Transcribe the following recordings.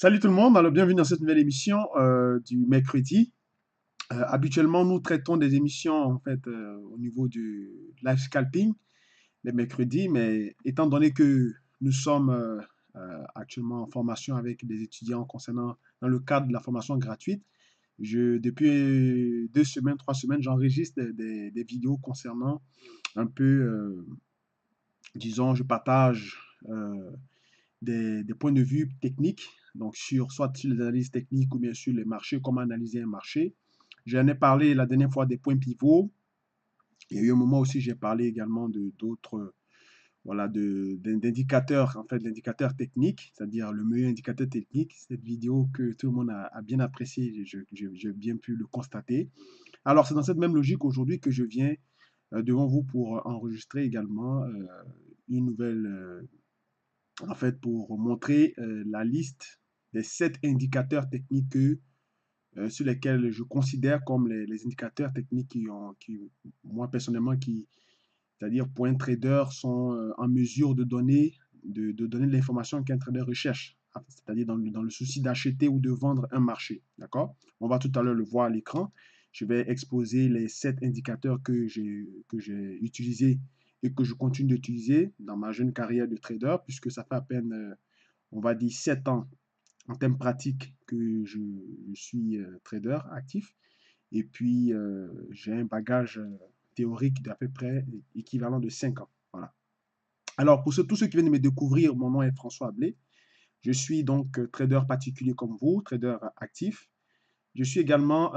Salut tout le monde, alors bienvenue dans cette nouvelle émission du mercredi. Habituellement, nous traitons des émissions en fait au niveau du live scalping les mercredis, mais étant donné que nous sommes actuellement en formation avec des étudiants concernant dans le cadre de la formation gratuite, depuis 2 semaines, 3 semaines, j'enregistre des vidéos concernant un peu, disons, je partage des points de vue techniques, donc soit sur les analyses techniques ou bien sur les marchés, comment analyser un marché. J'en ai parlé la dernière fois des points pivots. Il y a eu un moment aussi, j'ai parlé également de d'autres, voilà, d'indicateurs, en fait, d'indicateurs techniques, c'est-à-dire le meilleur indicateur technique. Cette vidéo que tout le monde a bien appréciée, j'ai bien pu le constater. Alors, c'est dans cette même logique aujourd'hui que je viens devant vous pour enregistrer également une nouvelle en fait, pour montrer la liste des 7 indicateurs techniques sur lesquels je considère comme les indicateurs techniques moi personnellement, c'est-à-dire pour un trader, sont en mesure de donner l'information qu'un trader recherche, c'est-à-dire dans le souci d'acheter ou de vendre un marché. D'accord? On va tout à l'heure le voir à l'écran. Je vais exposer les 7 indicateurs que j'ai utilisés et que je continue d'utiliser dans ma jeune carrière de trader, puisque ça fait à peine, on va dire, 7 ans en termes pratiques que je suis trader actif. Et puis, j'ai un bagage théorique d'à peu près équivalent de 5 ans. Voilà. Alors, pour tous ceux qui viennent de me découvrir, mon nom est François Ablé. Je suis donc trader particulier comme vous, trader actif. Je suis également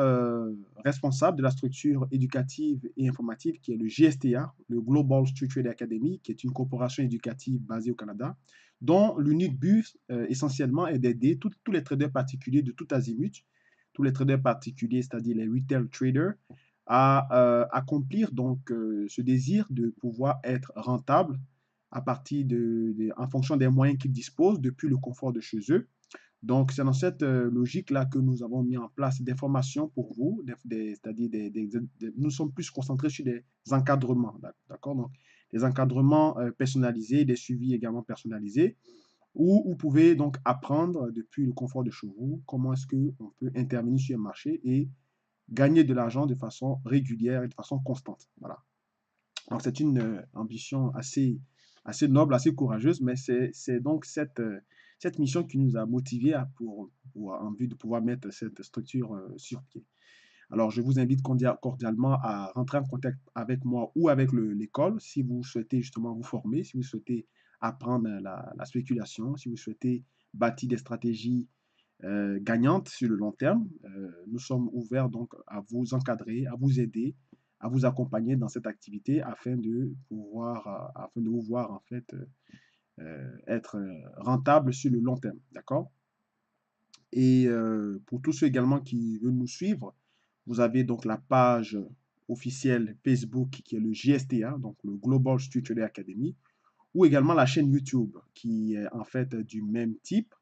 responsable de la structure éducative et informative qui est le GSTA, le Global Structured Academy, qui est une corporation éducative basée au Canada, dont l'unique but essentiellement est d'aider tous les traders particuliers de tout azimut, tous les traders particuliers, c'est-à-dire les retail traders, à accomplir donc ce désir de pouvoir être rentable en fonction des moyens qu'ils disposent depuis le confort de chez eux. Donc, c'est dans cette logique-là que nous avons mis en place des formations pour vous, c'est-à-dire nous sommes plus concentrés sur des encadrements, d'accord? Donc, des encadrements personnalisés, des suivis également personnalisés, où vous pouvez donc apprendre depuis le confort de chez vous comment est-ce qu'on peut intervenir sur un marché et gagner de l'argent de façon régulière et de façon constante. Voilà. Donc, c'est une ambition assez noble, assez courageuse, mais c'est donc cette mission qui nous a motivés en vue de pouvoir mettre cette structure sur pied. Alors, je vous invite cordialement à rentrer en contact avec moi ou avec l'école si vous souhaitez justement vous former, si vous souhaitez apprendre la spéculation, si vous souhaitez bâtir des stratégies gagnantes sur le long terme. Nous sommes ouverts donc à vous encadrer, à vous aider, à vous accompagner dans cette activité afin de vous voir en fait être rentable sur le long terme. D'accord? Et pour tous ceux également qui veulent nous suivre, vous avez donc la page officielle Facebook qui est le GSTA, donc le Global Structured Academy, ou également la chaîne YouTube qui est en fait du même type,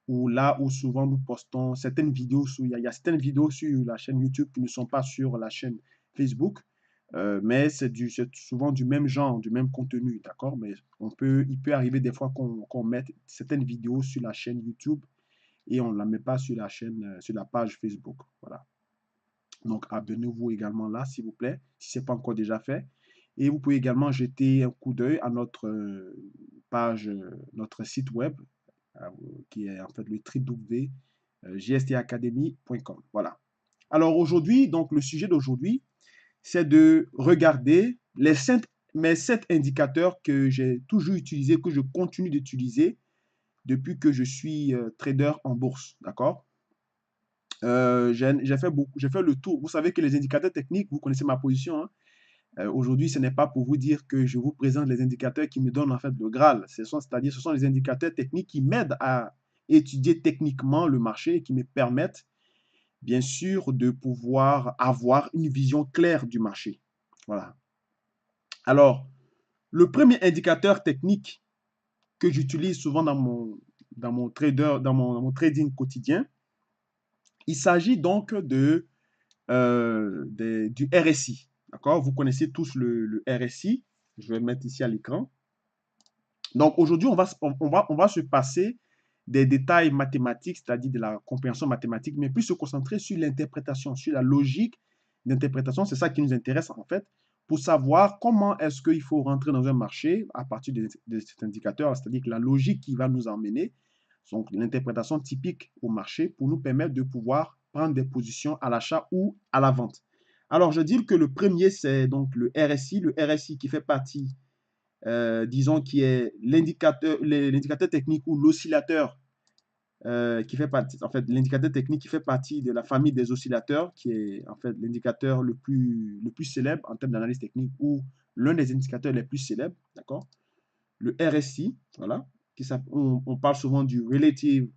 où là où souvent nous postons certaines vidéos, il y a certaines vidéos sur la chaîne YouTube qui ne sont pas sur la chaîne Facebook, mais c'est souvent du même genre, du même contenu, d'accord? Mais il peut arriver des fois qu'on mette certaines vidéos sur la chaîne YouTube et on ne la met pas sur sur la page Facebook. Voilà. Donc, abonnez-vous également là, s'il vous plaît, si ce n'est pas encore déjà fait. Et vous pouvez également jeter un coup d'œil à notre page, notre site web, euh, qui est en fait le www.gstacademy.com. Voilà. Alors aujourd'hui, donc le sujet d'aujourd'hui, c'est de regarder mes 7 indicateurs que j'ai toujours utilisés, que je continue d'utiliser depuis que je suis trader en bourse. D'accord? J'ai fait le tour. Vous savez que les indicateurs techniques, vous connaissez ma position, hein. Aujourd'hui, ce n'est pas pour vous dire que je vous présente les indicateurs qui me donnent en fait le Graal. C'est-à-dire, ce sont les indicateurs techniques qui m'aident à étudier techniquement le marché et qui me permettent, bien sûr, de pouvoir avoir une vision claire du marché. Voilà. Alors, le premier indicateur technique que j'utilise souvent dans mon trading quotidien, il s'agit donc du RSI. D'accord? Vous connaissez tous le RSI. Je vais le mettre ici à l'écran. Donc aujourd'hui, on va se passer des détails mathématiques, c'est-à-dire de la compréhension mathématique, mais plus se concentrer sur l'interprétation, sur la logique d'interprétation. C'est ça qui nous intéresse en fait, pour savoir comment est-ce qu'il faut rentrer dans un marché à partir de cet indicateur, c'est-à-dire que la logique qui va nous emmener, donc l'interprétation typique au marché, pour nous permettre de pouvoir prendre des positions à l'achat ou à la vente. Alors, je dis que le premier, c'est donc le RSI qui fait partie, disons, qui est l'indicateur technique ou l'oscillateur qui fait partie, en fait, l'indicateur technique qui fait partie de la famille des oscillateurs, qui est en fait l'indicateur le plus célèbre en termes d'analyse technique ou l'un des indicateurs les plus célèbres, d'accord? Le RSI, voilà, on parle souvent du Relative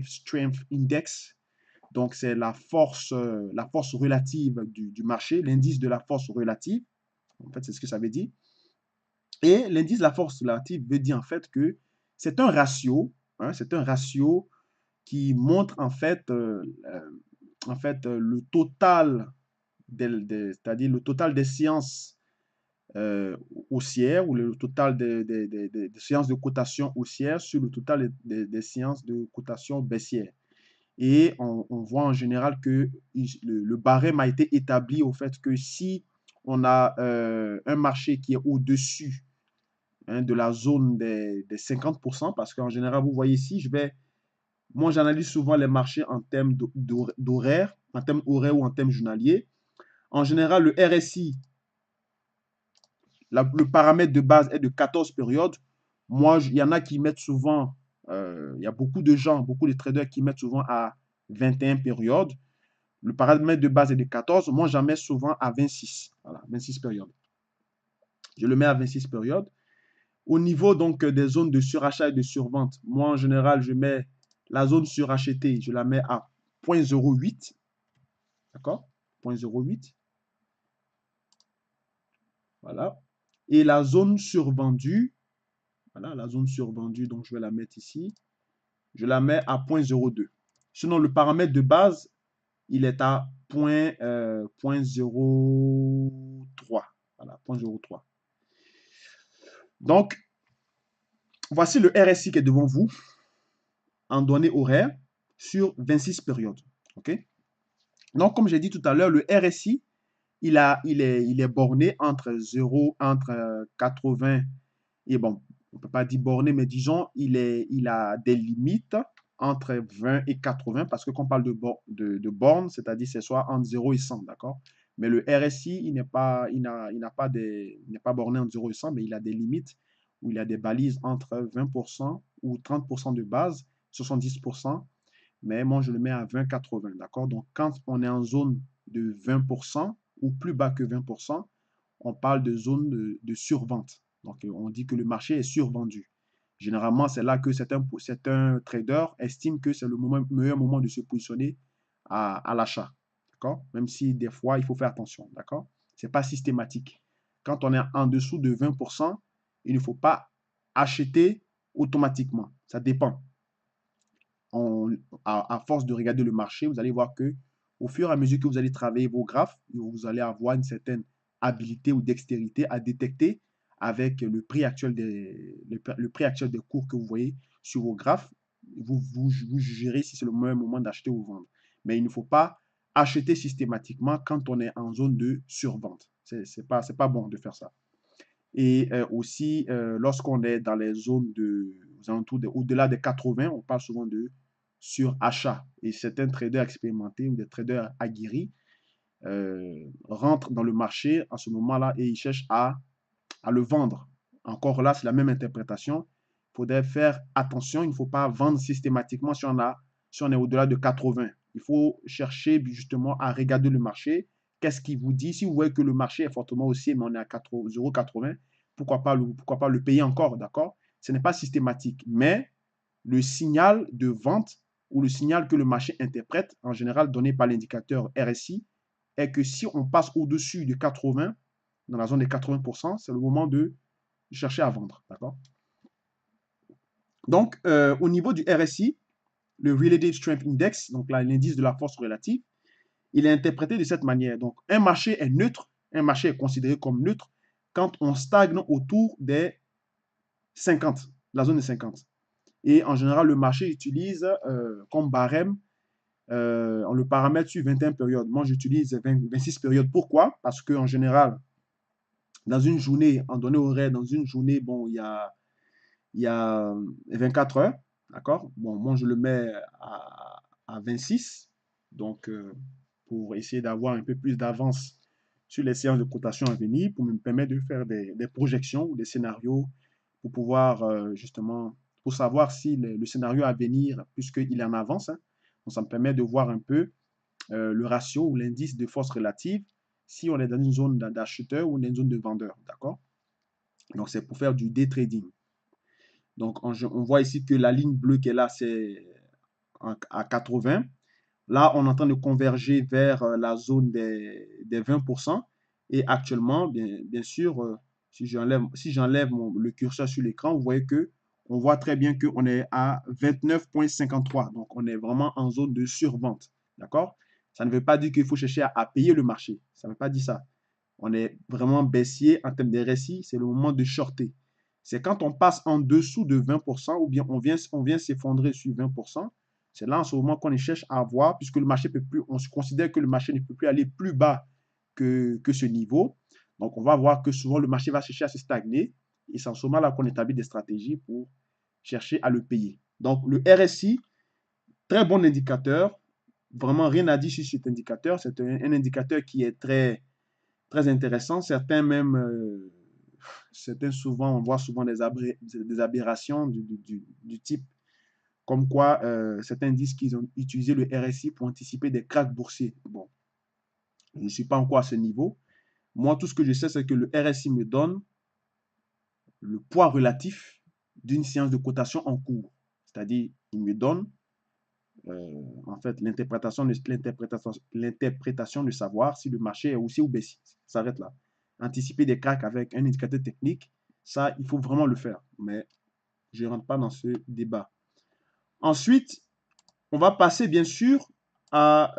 Strength Index, donc c'est la force relative du marché, l'indice de la force relative, en fait, c'est ce que ça veut dire. Et l'indice de la force relative veut dire en fait que c'est un ratio, hein, c'est un ratio qui montre en fait le total, c'est-à-dire le total des séances haussières ou le total des séances de cotation haussière sur le total des séances de cotation baissière. Et on voit en général que le barème a été établi au fait que si on a un marché qui est au-dessus, hein, de la zone des 50%, parce qu'en général, vous voyez ici, moi j'analyse souvent les marchés en termes d'horaire, en termes horaires ou en termes journaliers. En général, le RSI, le paramètre de base est de 14 périodes. Moi, il y en a qui mettent souvent, il y a beaucoup de gens, beaucoup de traders qui mettent souvent à 21 périodes. Le paramètre de base est de 14. Moi, j'en mets souvent à 26. Voilà, 26 périodes. Je le mets à 26 périodes. Au niveau donc des zones de surachat et de survente, moi en général, je mets la zone surachetée, je la mets à 0.08. D'accord? 0.08. Voilà. Et la zone survendue, voilà, la zone survendue, donc je vais la mettre ici, je la mets à 0.02. Sinon, le paramètre de base, il est à 0.03. Voilà, 0.03. Donc, voici le RSI qui est devant vous en données horaires sur 26 périodes. OK? Donc, comme j'ai dit tout à l'heure, le RSI, il est borné entre 80 et bon, on ne peut pas dire borné, mais disons, il a des limites entre 20 et 80 parce que quand on parle de borne, c'est-à-dire c'est soit entre 0 et 100, d'accord? Mais le RSI, il n'est pas borné entre 0 et 100, mais il a des limites où il a des balises entre 20% ou 30% de base, 70%, mais moi je le mets à 20-80, d'accord? Donc quand on est en zone de 20% ou plus bas que 20%, on parle de zone de survente. Donc on dit que le marché est survendu. Généralement, c'est là que certains traders estiment que c'est le meilleur moment de se positionner à l'achat. D'accord? Même si des fois, il faut faire attention. D'accord? Ce n'est pas systématique. Quand on est en dessous de 20%, il ne faut pas acheter automatiquement. Ça dépend. À force de regarder le marché, vous allez voir que au fur et à mesure que vous allez travailler vos graphes, vous allez avoir une certaine habilité ou dextérité à détecter avec le prix actuel le prix actuel des cours que vous voyez sur vos graphes. Vous jugerez si c'est le meilleur moment d'acheter ou vendre. Mais il ne faut pas acheter systématiquement quand on est en zone de survente. C'est pas bon de faire ça. Et aussi, lorsqu'on est dans les zones au-delà des 80, on parle souvent de surachat. Et certains traders expérimentés ou des traders aguerris rentrent dans le marché à ce moment-là et ils cherchent à le vendre. Encore là, c'est la même interprétation. Il faudrait faire attention, il ne faut pas vendre systématiquement si on est au-delà de 80. Il faut chercher justement à regarder le marché. Qu'est-ce qu'il vous dit? Si vous voyez que le marché est fortement haussier, mais on est à 0,80, pourquoi pas le payer encore, d'accord? Ce n'est pas systématique, mais le signal de vente ou le signal que le marché interprète, en général donné par l'indicateur RSI, est que si on passe au-dessus de 80, dans la zone des 80%, c'est le moment de chercher à vendre, d'accord? Donc, au niveau du RSI, le Relative Strength Index, donc l'indice de la force relative, il est interprété de cette manière. Donc, un marché est neutre, un marché est considéré comme neutre quand on stagne autour des 50, la zone des 50. Et en général, le marché utilise comme barème, on le paramètre sur 21 périodes. Moi, j'utilise 26 périodes. Pourquoi? Parce qu'en général, dans une journée, en données horaires, dans une journée, bon, il y a 24 heures, d'accord? Bon, moi, je le mets à 26, donc pour essayer d'avoir un peu plus d'avance sur les séances de cotation à venir, pour me permettre de faire des projections ou des scénarios pour pouvoir justement, pour savoir si le scénario à venir, puisqu'il est en avance, hein, donc ça me permet de voir un peu le ratio ou l'indice de force relative si on est dans une zone d'acheteur ou dans une zone de vendeur, d'accord? Donc c'est pour faire du day trading. Donc, on voit ici que la ligne bleue qui est là, c'est à 80. Là, on est en train de converger vers la zone des 20%. Et actuellement, bien sûr, si j'enlève le curseur sur l'écran, vous voyez que on voit très bien qu'on est à 29,53. Donc, on est vraiment en zone de survente. D'accord? Ça ne veut pas dire qu'il faut chercher à payer le marché. Ça ne veut pas dire ça. On est vraiment baissier en termes de récits. C'est le moment de shorter. C'est quand on passe en dessous de 20% ou bien on vient s'effondrer sur 20%. C'est là en ce moment qu'on cherche à avoir, puisque le marché peut plus, on se considère que le marché ne peut plus aller plus bas que ce niveau. Donc, on va voir que souvent le marché va chercher à se stagner. Et c'est en ce moment là qu'on établit des stratégies pour chercher à le payer. Donc, le RSI, très bon indicateur. Vraiment rien à dire sur cet indicateur. C'est un indicateur qui est très intéressant. Certains souvent, on voit souvent des aberrations du type comme quoi certains disent qu'ils ont utilisé le RSI pour anticiper des cracks boursiers. Bon, je ne suis pas encore à ce niveau. Moi, tout ce que je sais, c'est que le RSI me donne le poids relatif d'une séance de cotation en cours. C'est-à-dire, il me donne en fait l'interprétation de savoir si le marché est haussier ou baissier. Ça s'arrête là. Anticiper des cracks avec un indicateur technique, ça, il faut vraiment le faire. Mais je ne rentre pas dans ce débat. Ensuite, on va passer bien sûr à...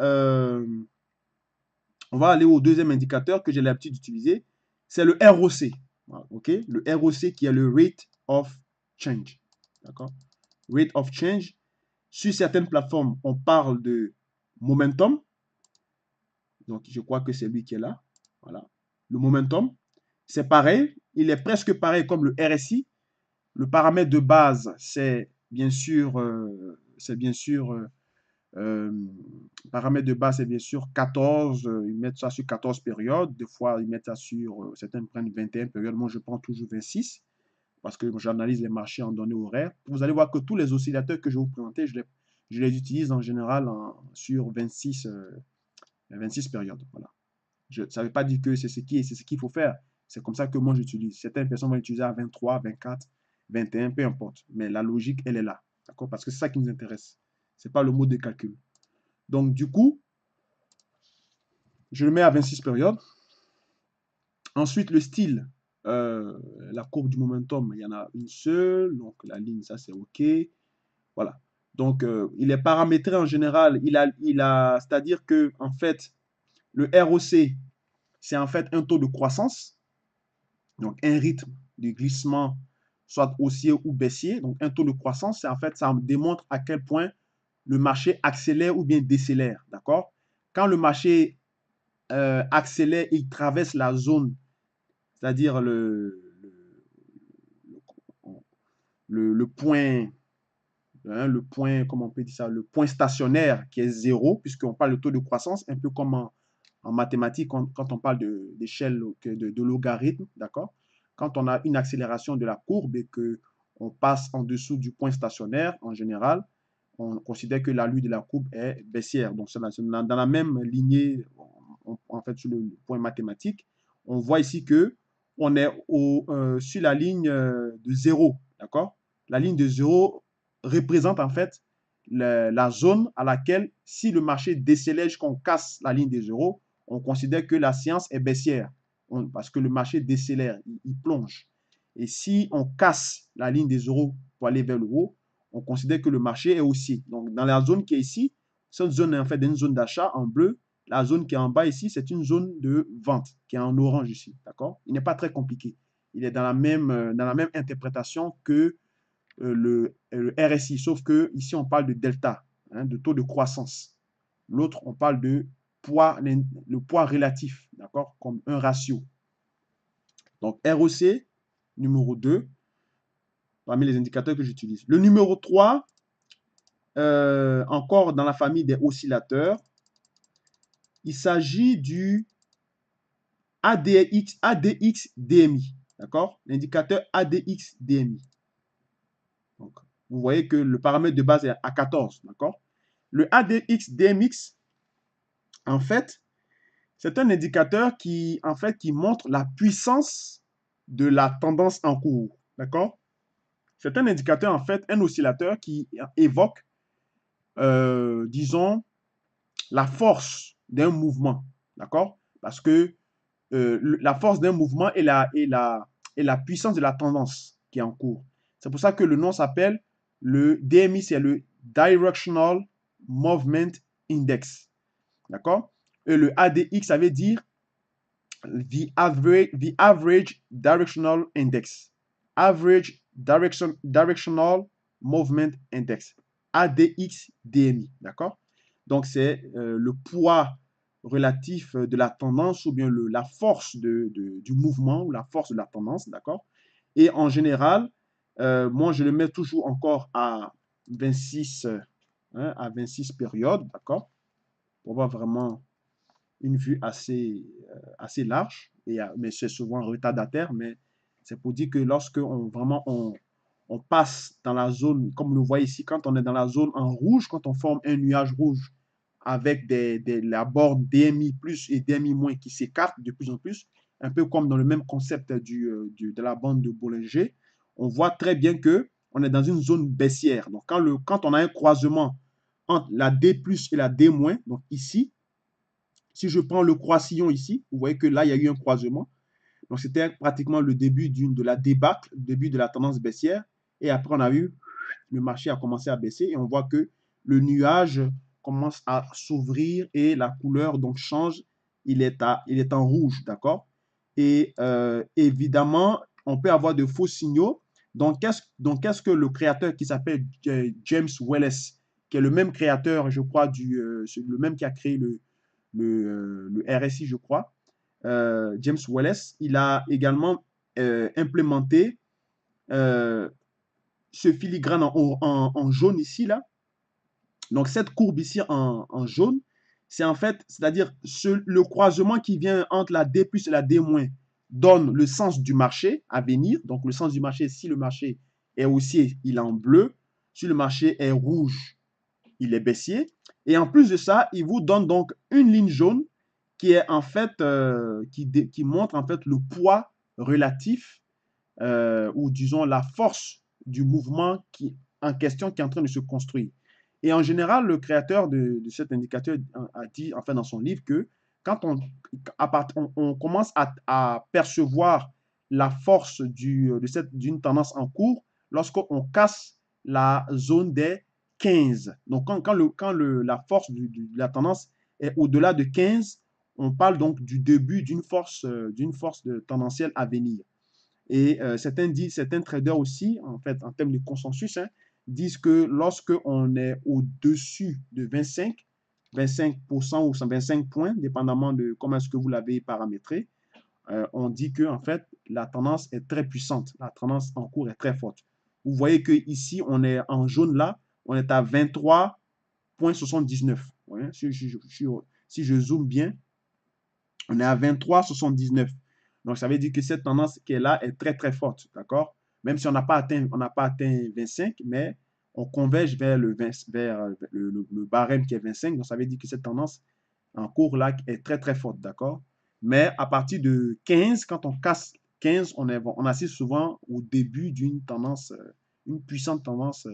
on va aller au deuxième indicateur que j'ai l'habitude d'utiliser. C'est le ROC. Voilà, OK? Le ROC qui est le Rate of Change. D'accord? Rate of Change. Sur certaines plateformes, on parle de momentum. Donc, je crois que c'est lui qui est là. Voilà. Le momentum, c'est pareil. Il est presque pareil comme le RSI. Le paramètre de base, paramètre de base, c'est bien sûr 14. Ils mettent ça sur 14 périodes. Des fois, ils mettent ça sur, certains prennent 21 périodes. Moi, je prends toujours 26 parce que j'analyse les marchés en données horaires. Vous allez voir que tous les oscillateurs que je vais vous présenter, je les utilise en général sur 26 périodes. Voilà. Ça ne veut pas dire que c'est ce qu'il faut faire. C'est comme ça que moi j'utilise. Certaines personnes vont utiliser à 23, 24, 21, peu importe. Mais la logique, elle est là. D'accord? Parce que c'est ça qui nous intéresse. Ce n'est pas le mode de calcul. Donc, du coup, je le mets à 26 périodes. Ensuite, le style. La courbe du momentum, il y en a une seule. Donc, la ligne, ça, c'est OK. Voilà. Donc, il est paramétré en général. C'est-à-dire que, en fait, le ROC, c'est en fait un taux de croissance. Donc, un rythme de glissement, soit haussier ou baissier. Donc, un taux de croissance, c'est en fait, ça démontre à quel point le marché accélère ou bien décélère. D'accord? Quand le marché accélère, il traverse la zone, c'est-à-dire le point, hein, comment on peut dire ça, le point stationnaire qui est zéro, puisqu'on parle de taux de croissance, un peu comme en mathématiques, quand on parle d'échelle de logarithme, d'accord? Quand on a une accélération de la courbe et que on passe en dessous du point stationnaire, en général, on considère que l'allure de la courbe est baissière. Donc, c'est dans la même lignée, en fait, sur le point mathématique, on voit ici que on est sur la ligne de zéro, d'accord? La ligne de zéro représente en fait la zone à laquelle, si le marché décélère jusqu'on casse la ligne des zéros, on considère que la séance est baissière parce que le marché décélère, il plonge. Et si on casse la ligne des zéros pour aller vers le haut, on considère que le marché est haussier. Donc, dans la zone qui est ici, cette zone est en fait une zone d'achat en bleu. La zone qui est en bas ici, c'est une zone de vente qui est en orange ici. D'accord? Il n'est pas très compliqué. Il est dans la même interprétation que le RSI, sauf que ici on parle de delta, hein, de taux de croissance. L'autre, on parle de poids, le poids relatif, d'accord, comme un ratio. Donc ROC, numéro 2, parmi les indicateurs que j'utilise. Le numéro 3, encore dans la famille des oscillateurs, il s'agit du ADX-DMI, d'accord? L'indicateur ADX-DMI. Donc, vous voyez que le paramètre de base est à 14, d'accord? Le ADX-DMX, en fait, c'est un indicateur qui montre la puissance de la tendance en cours, d'accord? C'est un indicateur, en fait, un oscillateur qui évoque, disons, la force d'un mouvement, d'accord? Parce que la force d'un mouvement et la puissance de la tendance qui est en cours. C'est pour ça que le nom s'appelle le DMI, c'est le Directional Movement Index. D'accord? Et le ADX, ça veut dire the average Directional Index. Average Directional Movement Index. ADX-DMI. D'accord? Donc, c'est le poids relatif de la tendance ou bien la force du mouvement ou la force de la tendance, d'accord? Et en général, moi, je le mets toujours encore à 26, à 26 périodes, d'accord? Pour avoir vraiment une vue assez large, mais c'est souvent retardataire, mais c'est pour dire que lorsque on passe dans la zone, comme le voit ici, quand on est dans la zone en rouge, quand on forme un nuage rouge avec la borne DMI plus et DMI moins qui s'écartent de plus en plus, un peu comme dans le même concept de la bande de Bollinger, on voit très bien que on est dans une zone baissière. Donc, quand on a un croisement entre la D plus et la D moins, donc ici, si je prends le croissillon ici, vous voyez que là, il y a eu un croisement. Donc, c'était pratiquement le début de la débâcle, le début de la tendance baissière. Et après, on a eu, le marché a commencé à baisser et on voit que le nuage commence à s'ouvrir et la couleur donc change. Il est en rouge, d'accord? Et évidemment, on peut avoir de faux signaux. Donc, qu'est-ce que le créateur qui s'appelle James Wallace, qui est le même créateur, je crois, le même qui a créé le RSI, je crois, James Wallace, il a également implémenté ce filigrane en jaune ici, là. Donc, cette courbe ici en jaune, c'est en fait, c'est-à-dire le croisement qui vient entre la D plus et la D moins donne le sens du marché à venir. Donc, le sens du marché, si le marché est haussier, il est en bleu. Si le marché est rouge, il est baissier. Et en plus de ça, il vous donne donc une ligne jaune qui est en fait qui montre en fait le poids relatif ou disons la force du mouvement en question qui est en train de se construire. Et en général, le créateur de cet indicateur a dit enfin dans son livre que quand on commence à percevoir la force d'une tendance en cours lorsqu'on casse la zone des 15. Donc quand la force de la tendance est au-delà de 15, on parle donc du début d'une force tendancielle à venir. Et certains traders aussi, en fait, en termes de consensus, hein, disent que lorsque on est au-dessus de 25% ou 125 points, dépendamment de comment est-ce que vous l'avez paramétré, on dit que en fait, la tendance est très puissante. La tendance en cours est très forte. Vous voyez que ici, on est en jaune là, on est à 23,79. Ouais, si je zoome bien, on est à 23,79. Donc, ça veut dire que cette tendance qui est là est très, très forte. D'accord? Même si on n'a pas atteint 25, mais on converge vers le barème qui est 25. Donc, ça veut dire que cette tendance en cours là est très, très forte. D'accord? Mais à partir de 15, quand on casse 15, on assiste souvent au début d'une tendance, une puissante tendance,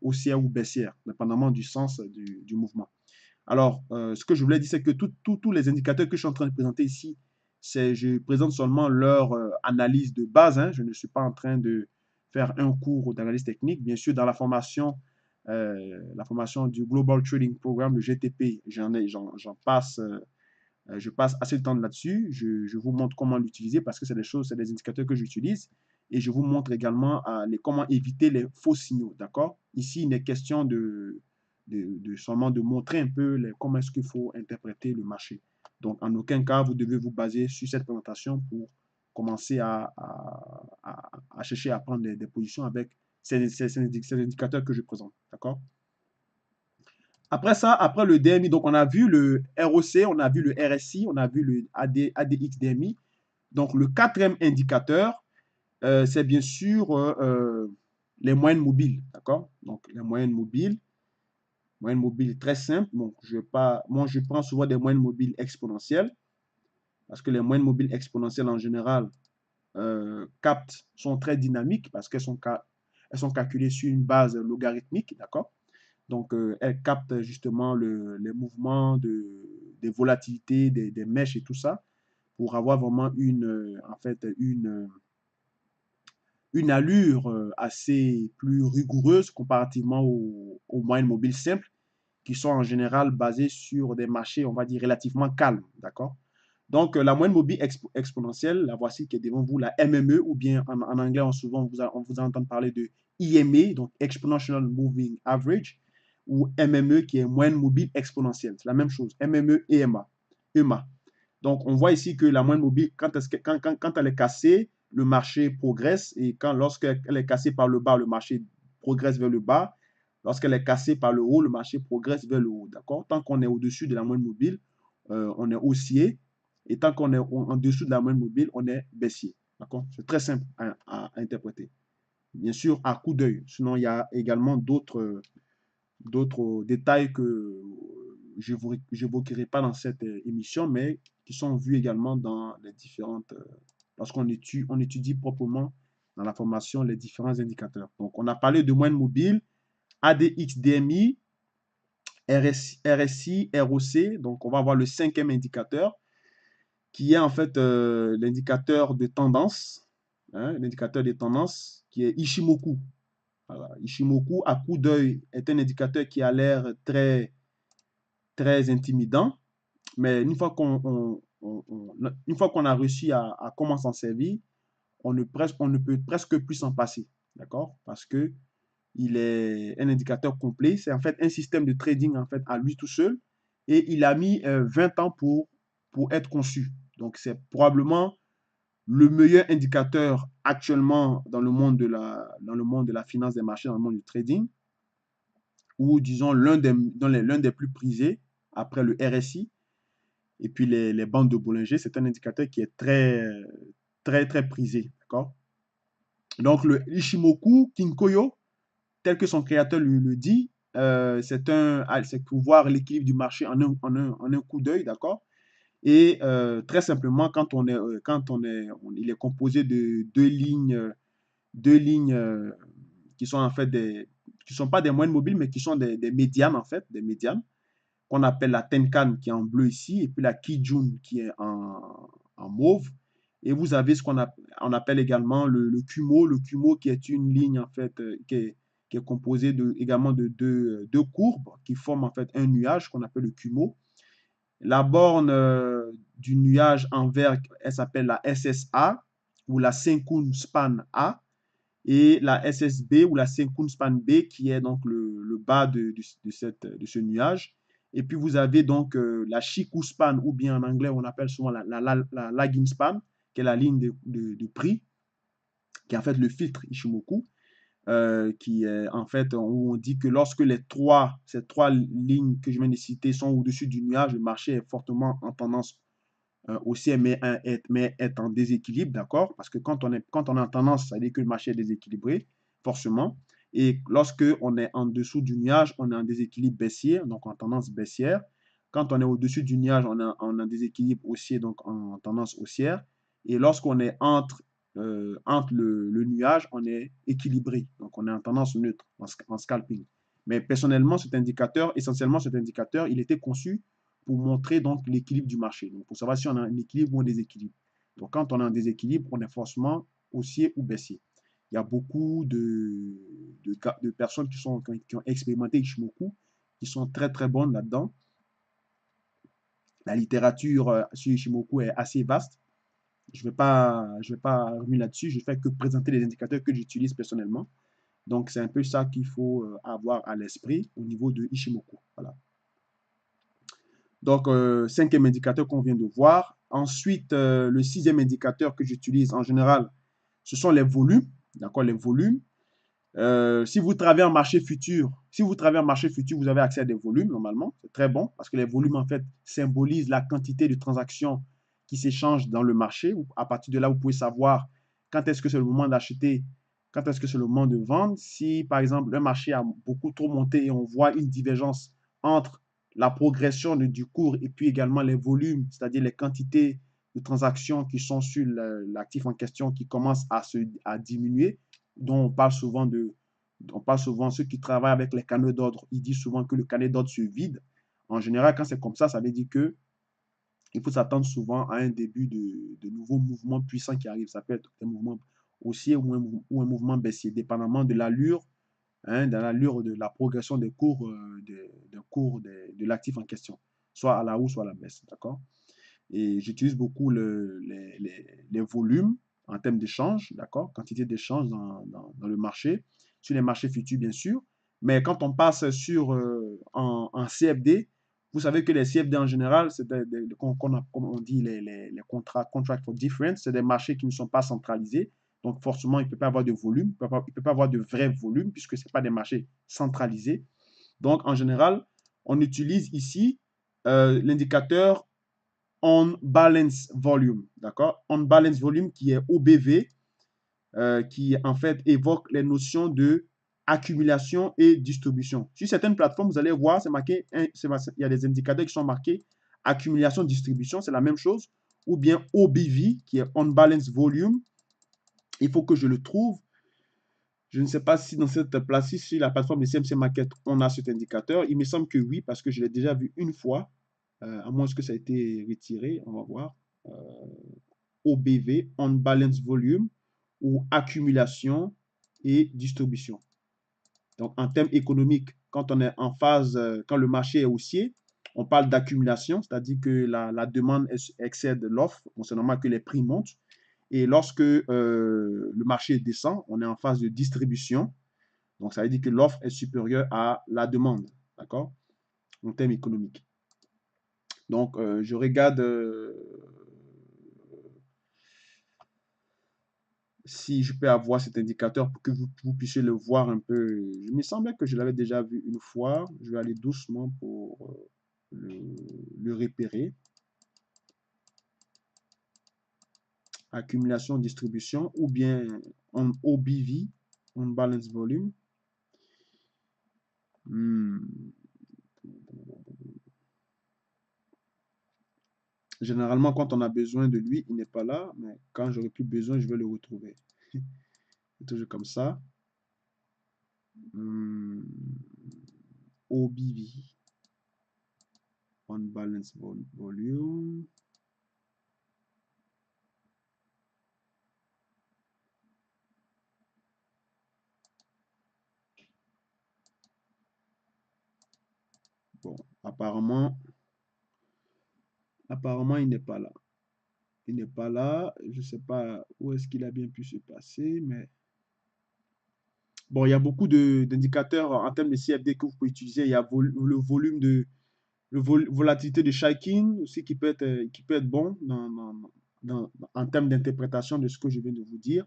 haussière ou baissière, dépendamment du sens du mouvement. Alors, ce que je voulais dire, c'est que tous les indicateurs que je suis en train de présenter ici, je présente seulement leur analyse de base, hein. Je ne suis pas en train de faire un cours d'analyse technique. Bien sûr, dans la formation du Global Trading Programme, le GTP, je passe assez de temps là-dessus. Je vous montre comment l'utiliser parce que c'est des indicateurs que j'utilise. et je vous montre également comment éviter les faux signaux, d'accord? Ici, il n'est question seulement de montrer un peu comment est-ce qu'il faut interpréter le marché. Donc, en aucun cas, vous devez vous baser sur cette présentation pour commencer à chercher à prendre des positions avec ces indicateurs que je présente, d'accord? Après ça, après le DMI, donc on a vu le ROC, on a vu le RSI, on a vu le ADX-DMI. Donc, le quatrième indicateur, c'est bien sûr les moyennes mobiles, d'accord? Donc, les moyennes mobiles très simples. Donc, moi, je prends souvent des moyennes mobiles exponentielles parce que les moyennes mobiles exponentielles, en général, sont très dynamiques parce elles sont calculées sur une base logarithmique, d'accord? Donc, elles captent justement les mouvements des volatilités, des mèches et tout ça pour avoir vraiment en fait, une allure assez plus rigoureuse comparativement aux moyennes mobiles simples qui sont en général basées sur des marchés, on va dire, relativement calmes, d'accord? Donc, la moyenne mobile exponentielle, la voici qui est devant vous, la MME, ou bien en anglais, on vous entend parler de IMA, donc Exponential Moving Average, ou MME qui est moyenne mobile exponentielle. C'est la même chose, MME et EMA. Donc, on voit ici que la moyenne mobile, quand elle est cassée, le marché progresse, et lorsqu'elle est cassée par le bas, le marché progresse vers le bas. Lorsqu'elle est cassée par le haut, le marché progresse vers le haut. D'accord? Tant qu'on est au-dessus de la moyenne mobile, on est haussier. Et tant qu'on est en dessous de la moyenne mobile, on est baissier. D'accord? C'est très simple à interpréter. Bien sûr, à coup d'œil. Sinon, il y a également d'autres détails que je n'évoquerai pas dans cette émission, mais qui sont vus également dans les différentes, lorsqu'on étudie proprement dans la formation les différents indicateurs. Donc, on a parlé de moyenne mobile, ADX, DMI, RSI, ROC. Donc, on va avoir le cinquième indicateur qui est en fait l'indicateur de tendance, hein, l'indicateur de tendance qui est Ishimoku. Voilà. Ishimoku, à coup d'œil, est un indicateur qui a l'air très intimidant, mais une fois qu'on a réussi à comment s'en servir, on ne peut presque plus s'en passer, d'accord? Parce que il est un indicateur complet, c'est en fait un système de trading en fait à lui tout seul, et il a mis 20 ans pour être conçu. Donc c'est probablement le meilleur indicateur actuellement dans le monde dans le monde de la finance des marchés, dans le monde du trading, ou disons l'un des plus prisés après le RSI et puis les bandes de Bollinger. C'est un indicateur qui est très prisé. D'accord? Donc le Ishimoku Kinkoyo, tel que son créateur le dit, c'est pour voir l'équilibre du marché en un coup d'œil, d'accord? Et très simplement, il est composé de deux lignes qui sont en fait qui sont pas des moyennes mobiles, mais qui sont des médianes en fait, des médianes qu'on appelle la Tenkan qui est en bleu ici, et puis la Kijun qui est en mauve. Et vous avez on appelle également le Kumo, qui est une ligne en fait qui est composée également de deux courbes qui forment en fait un nuage qu'on appelle le Kumo. La borne du nuage en vert, elle s'appelle la SSA ou la Senkun Span A, et la SSB ou la Senkun Span B qui est donc le bas de ce nuage. Et puis vous avez donc la Shiku Span, ou bien en anglais on appelle souvent la Lagging Span, qui est la ligne de prix, qui est en fait le filtre Ishimoku, qui est en fait où on dit que lorsque ces trois lignes que je viens de citer sont au-dessus du nuage, le marché est fortement en tendance haussière, mais est en déséquilibre, d'accord? Parce que quand on est en tendance, ça veut dire que le marché est déséquilibré, forcément. Et lorsque on est en dessous du nuage, on est en déséquilibre baissier, donc en tendance baissière. Quand on est au-dessus du nuage, on est en déséquilibre haussier, donc en tendance haussière. Et lorsqu'on est entre le nuage, on est équilibré, donc on est en tendance neutre, en scalping. Mais personnellement, essentiellement cet indicateur, il était conçu pour montrer donc l'équilibre du marché. Donc, pour savoir si on a un équilibre ou un déséquilibre. Donc, quand on a un déséquilibre, on est forcément haussier ou baissier. Il y a beaucoup de personnes qui ont expérimenté Ishimoku, qui sont très bonnes là-dedans. La littérature sur Ishimoku est assez vaste. Je vais pas revenir là-dessus. Je fais que présenter les indicateurs que j'utilise personnellement. Donc, c'est un peu ça qu'il faut avoir à l'esprit au niveau de Ishimoku. Voilà. Donc, cinquième indicateur qu'on vient de voir. Ensuite, le sixième indicateur que j'utilise en général, ce sont les volumes. D'accord, les volumes. Si vous travaillez en marché futur, vous avez accès à des volumes normalement. C'est très bon parce que les volumes, en fait, symbolisent la quantité de transactions qui s'échangent dans le marché. À partir de là, vous pouvez savoir quand est-ce que c'est le moment d'acheter, quand est-ce que c'est le moment de vendre. Si, par exemple, le marché a beaucoup trop monté et on voit une divergence entre la progression du cours et puis également les volumes, c'est-à-dire les quantités de transactions qui sont sur l'actif en question qui commencent à diminuer, dont on parle souvent, ceux qui travaillent avec les canaux d'ordre, ils disent souvent que le canal d'ordre se vide. En général, quand c'est comme ça veut dire que il faut s'attendre souvent à un début de nouveaux mouvements puissants qui arrivent. Ça peut être un mouvement haussier ou un mouvement baissier, dépendamment de l'allure, hein, de l'allure de la progression des cours, de l'actif en question, soit à la hausse, soit à la baisse. D'accord? Et j'utilise beaucoup les volumes en termes d'échange, d'accord? Quantité d'échange dans le marché, sur les marchés futurs, bien sûr. Mais quand on passe en CFD, vous savez que les CFD en général, c'est comme on dit les contrats, contract for difference, c'est des marchés qui ne sont pas centralisés. Donc, forcément, il ne peut pas avoir de volume, il ne peut pas avoir de vrai volume puisque ce n'est pas des marchés centralisés. Donc, en général, on utilise ici l'indicateur on balance volume, d'accord? On balance volume qui est OBV, qui en fait évoque les notions de accumulation et distribution. Sur certaines plateformes, vous allez voir, c'est marqué, il y a des indicateurs qui sont marqués accumulation, distribution, c'est la même chose, ou bien OBV, qui est on balance volume. Il faut que je le trouve. Je ne sais pas si dans cette place-ci, sur la plateforme de CMC Market, on a cet indicateur. Il me semble que oui, parce que je l'ai déjà vu une fois, à moins que ça ait été retiré. On va voir. OBV, On Balance Volume, ou accumulation et distribution. Donc, en termes économiques, quand on est en phase, quand le marché est haussier, on parle d'accumulation, c'est-à-dire que la demande excède l'offre. Bon, c'est normal que les prix montent. Et lorsque le marché descend, on est en phase de distribution. Donc, ça veut dire que l'offre est supérieure à la demande, d'accord, en termes économiques. Donc, je regarde si je peux avoir cet indicateur pour que vous puissiez le voir un peu. Il me semblait que je l'avais déjà vu une fois. Je vais aller doucement pour le repérer. Accumulation, distribution, ou bien en OBV, on balance volume. Généralement, quand on a besoin de lui, il n'est pas là, mais quand j'aurai plus besoin, je vais le retrouver. C'est toujours comme ça. OBV, on balance volume. Bon, apparemment, il n'est pas là. Il n'est pas là. Je ne sais pas où est-ce qu'il a bien pu se passer, mais bon, il y a beaucoup d'indicateurs en termes de CFD que vous pouvez utiliser. Il y a le volume volatilité de shaking aussi qui peut être bon en termes d'interprétation de ce que je viens de vous dire.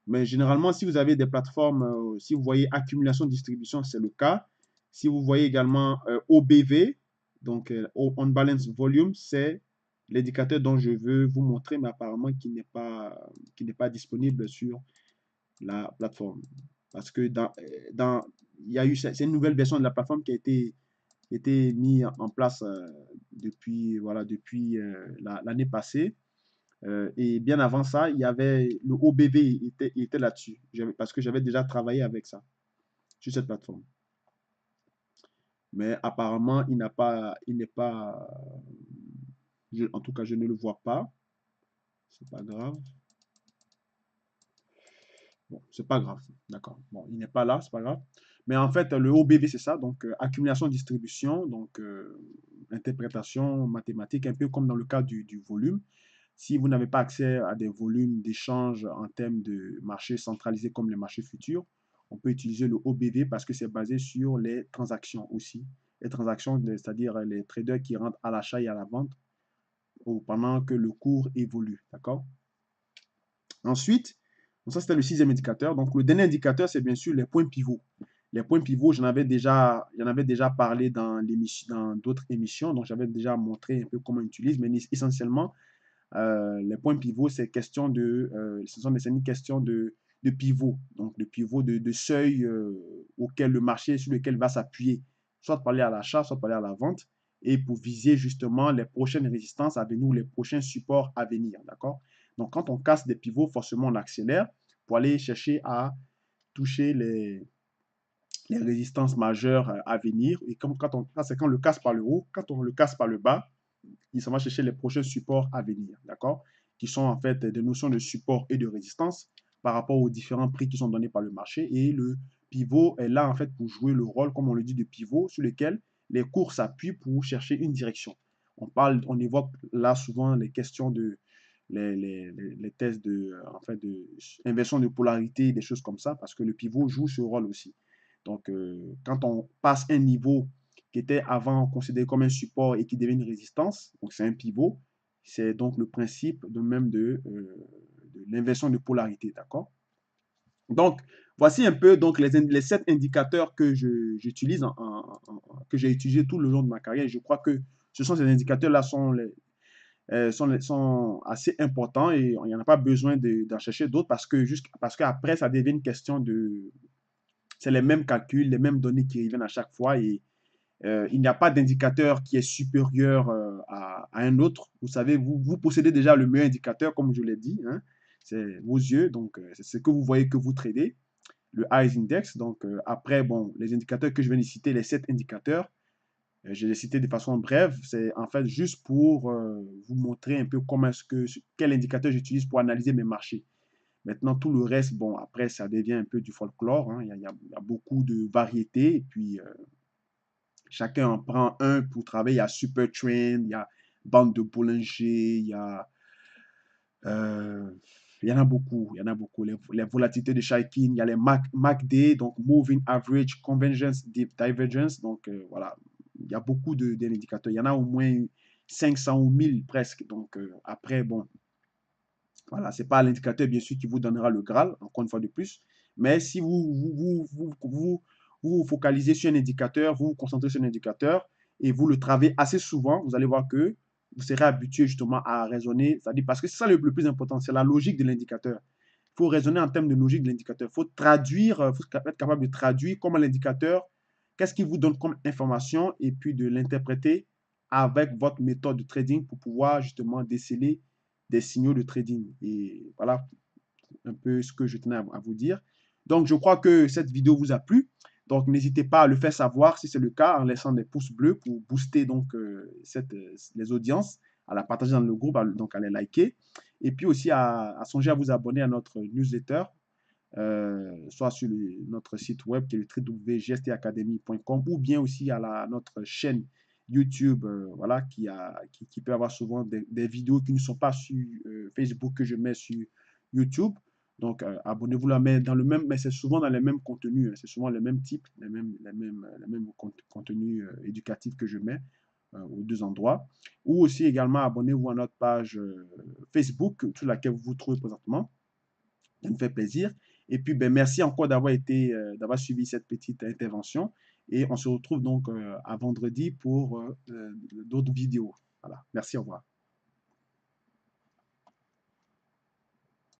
Mais généralement, si vous avez des plateformes, si vous voyez accumulation, distribution, c'est le cas. Si vous voyez également OBV, donc On Balance Volume, c'est l'indicateur dont je veux vous montrer, mais apparemment qui n'est pas disponible sur la plateforme. Parce que il y a eu, c'est une nouvelle version de la plateforme qui a été mise en place depuis l'année passée. Et bien avant ça, il y avait le OBV, il était là-dessus, parce que j'avais déjà travaillé avec ça, sur cette plateforme. Mais apparemment, il n'est pas, en tout cas, je ne le vois pas. C'est pas grave. Bon, c'est pas grave, d'accord. Bon, il n'est pas là, c'est pas grave. Mais en fait, le OBV, c'est ça, donc accumulation-distribution, donc interprétation mathématique, un peu comme dans le cas du volume. Si vous n'avez pas accès à des volumes d'échange en termes de marché centralisé comme les marchés futurs, on peut utiliser le OBV parce que c'est basé sur les transactions aussi. Les transactions, c'est-à-dire les traders qui rentrent à l'achat et à la vente pendant que le cours évolue. D'accord? Ensuite, donc ça c'était le sixième indicateur. Donc le dernier indicateur, c'est bien sûr les points pivots. Les points pivots, j'en avais déjà parlé dans d'autres émissions. Donc j'avais déjà montré un peu comment on utilise, mais essentiellement, les points pivots, ce sont une question de pivot, donc de pivot de seuil auquel le marché, sur lequel il va s'appuyer, soit pour aller à l'achat, soit pour aller à la vente, et pour viser justement les prochaines résistances à venir ou les prochains supports à venir, d'accord? Donc, quand on casse des pivots, forcément, on accélère pour aller chercher à toucher les résistances majeures à venir. Et c'est quand on le casse par le haut, quand on le casse par le bas, il s'en va chercher les prochains supports à venir, d'accord? Qui sont en fait des notions de support et de résistance par rapport aux différents prix qui sont donnés par le marché. Et le pivot est là en fait pour jouer le rôle, comme on le dit, de pivot sur lequel les cours s'appuient pour chercher une direction. On évoque là souvent les questions de les tests en fait, de inversion de polarité, des choses comme ça, parce que le pivot joue ce rôle aussi. Donc, quand on passe un niveau qui était avant considéré comme un support et qui devient une résistance, donc c'est un pivot, c'est donc le principe de l'inversion de polarité, d'accord? Donc, voici un peu donc les 7 indicateurs que j'utilise, que j'ai utilisés tout le long de ma carrière. Et je crois que ces indicateurs-là sont assez importants et il n'y en a pas besoin d'en chercher d'autres parce qu'après, ça devient une question c'est les mêmes calculs, les mêmes données qui reviennent à chaque fois et il n'y a pas d'indicateur qui est supérieur à un autre. Vous savez, vous possédez déjà le meilleur indicateur, comme je l'ai dit, hein, c'est vos yeux, donc c'est ce que vous voyez que vous tradez, le Eyes Index. Donc après, bon, les indicateurs que je viens de citer, les 7 indicateurs, je les citer de façon brève, c'est en fait juste pour vous montrer un peu quel indicateur j'utilise pour analyser mes marchés. Maintenant, tout le reste, bon, après, ça devient un peu du folklore, hein. Il y a beaucoup de variétés, et puis chacun en prend un pour travailler. Il y a Supertrend, il y a Bande de Bollinger, euh, il y en a beaucoup. Il y en a beaucoup. Les volatilités de Chaikin, il y a les MACD, donc Moving Average Convergence Divergence. Donc voilà, il y a beaucoup d'indicateurs. Il y en a au moins 500 ou 1000 presque. Donc après, bon, voilà, ce n'est pas l'indicateur bien sûr qui vous donnera le Graal, encore une fois de plus. Mais si vous focalisez sur un indicateur, vous vous concentrez sur un indicateur et vous le travaillez assez souvent, vous allez voir que vous serez habitué justement à raisonner. C'est-à-dire, parce que c'est ça le plus important, c'est la logique de l'indicateur. Il faut raisonner en termes de logique de l'indicateur. Il faut être capable de traduire comment l'indicateur, qu'est-ce qu'il vous donne comme information et puis de l'interpréter avec votre méthode de trading pour pouvoir justement déceler des signaux de trading. Et voilà un peu ce que je tenais à vous dire. Donc, je crois que cette vidéo vous a plu. Donc, n'hésitez pas à le faire savoir si c'est le cas en laissant des pouces bleus pour booster donc les audiences, à la partager dans le groupe, donc à les liker. Et puis aussi à songer à vous abonner à notre newsletter, soit sur notre site web qui est le www.gstacademy.com ou bien aussi à notre chaîne YouTube, voilà, qui peut avoir souvent des vidéos qui ne sont pas sur Facebook que je mets sur YouTube. Donc, abonnez-vous là, mais c'est souvent dans les mêmes contenus, hein, c'est souvent les mêmes types, les mêmes contenus éducatifs que je mets aux deux endroits. Ou aussi également, abonnez-vous à notre page Facebook, sur laquelle vous vous trouvez présentement. Ça me fait plaisir. Et puis, ben, merci encore d'avoir suivi cette petite intervention. Et on se retrouve donc à vendredi pour d'autres vidéos. Voilà. Merci, au revoir.